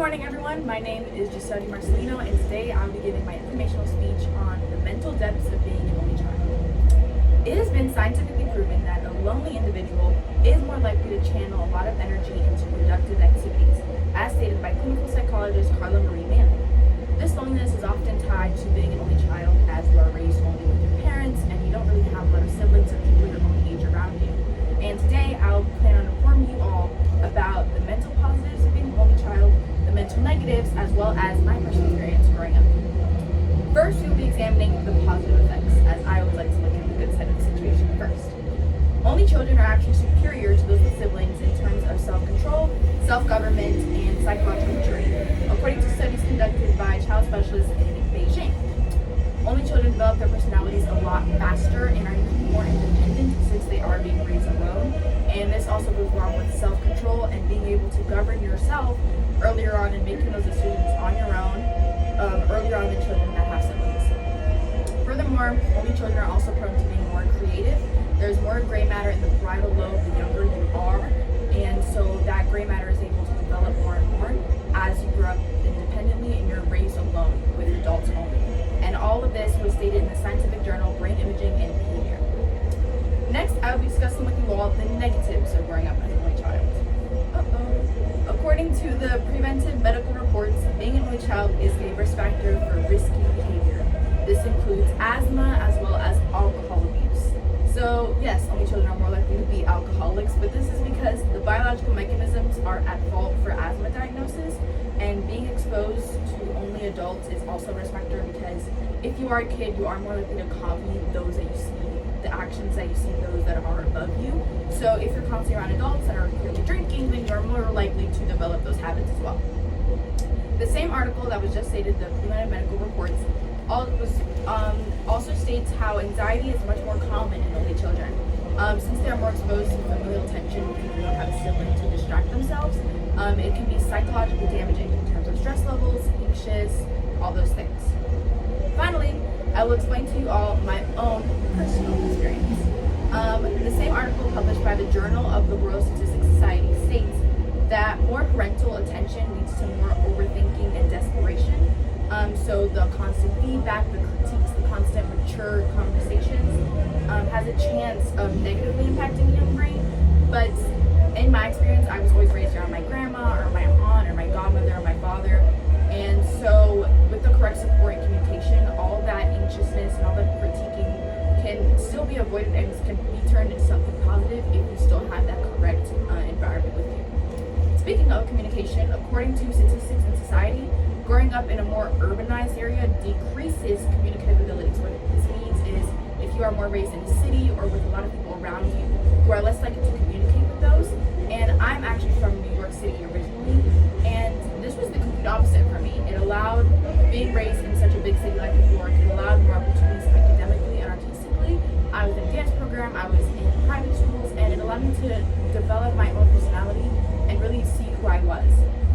morning, everyone. My name is Giselle Marcelino, and today I'll be giving my informational speech on the mental depths of being an only child. It has been scientifically proven that a lonely individual is more likely to channel a lot of energy into productive activities, as stated by clinical psychologist Carla Marie Manley. This loneliness is often tied to being an only child, as you are raised only with your parents and you don't really have a lot of siblings or people your own age around you. And today I'll plan on informing you all about the mental positives of being an only child, the mental negatives, as well as my personal experience growing up. First, we'll be examining the positive effects, as I always like to look at the good side of the situation first. Only children are actually superior to those with siblings in terms of self-control, self-government, and psychological maturity, according to studies conducted by child specialists in Beijing. Only children develop their personalities a lot faster and are even more independent since they are being raised alone. And this also goes along with self-control and being able to govern yourself earlier on and making those decisions on your own earlier on than children that have siblings. Furthermore, only children are also prone to being more creative. There's more gray matter in the parietal lobe the younger you are, and so that gray matter is able to develop more and more as you grow up independently and you're raised alone with adults only. And all of this was stated in the scientific journal Brain Imaging and Behavior. Next, I will be discussing with you all the negatives of growing up as an only child. According to the preventive medical reports, being an only child is a risk factor for risky behavior. This includes asthma as well as alcohol abuse. So yes, only children are more likely to be alcoholics, but this is because the biological mechanisms are at fault for asthma diagnosis, and being exposed to only adults is also a risk factor because if you are a kid, you are more likely to copy those that you see, the actions that you see those that are above you. So if you're constantly around adults that are clearly drinking, then you're more likely to develop those habits as well. The same article that was just stated, the preventive medical reports, also states how anxiety is much more common in only children. Since they're more exposed to familial tension because they don't have a sibling to distract themselves, it can be psychologically damaging in terms of stress levels, anxious, all those things. Finally, I will explain to you all my own personal experience. The same article published by the Journal of the World Statistics Society states that more parental attention leads to more overthinking and desperation. So the constant feedback, the critiques, the constant mature conversations has a chance of negatively impacting the young brain. But in my experience, I was always raised around my grandma or my aunt or my godmother or my father. And so with the correct support and communication, all that anxiousness and all that critiquing can still be avoided and can be turned into something positive if you still have that correct environment with you. Speaking of communication, according to Statistics and Society, growing up in a more urbanized area decreases communicative abilities. What this means is if you are more raised in a city or with a lot of people around you, you are less likely to communicate with those. And I'm actually from New York City originally, and this was the complete opposite for me. It allowed, being raised in such a big city like New York, it allowed more opportunities academically and artistically. I was in a dance program, I was in private schools, and it allowed me to develop my own personality and really see who I was.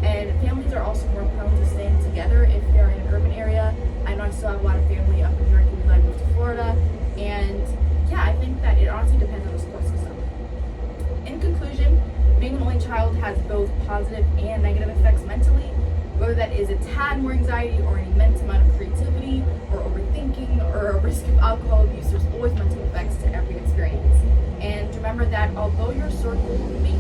And families are also more prone to staying together if they're in an urban area. I know I still have a lot of family up in New York, even though I moved to Florida. And yeah, I think that it honestly depends on the support system. In conclusion, being an only child has both positive and negative effects mentally, whether that is a tad more anxiety or an immense amount of creativity or overthinking or a risk of alcohol abuse. There's always mental effects to every experience. And remember that although your circle may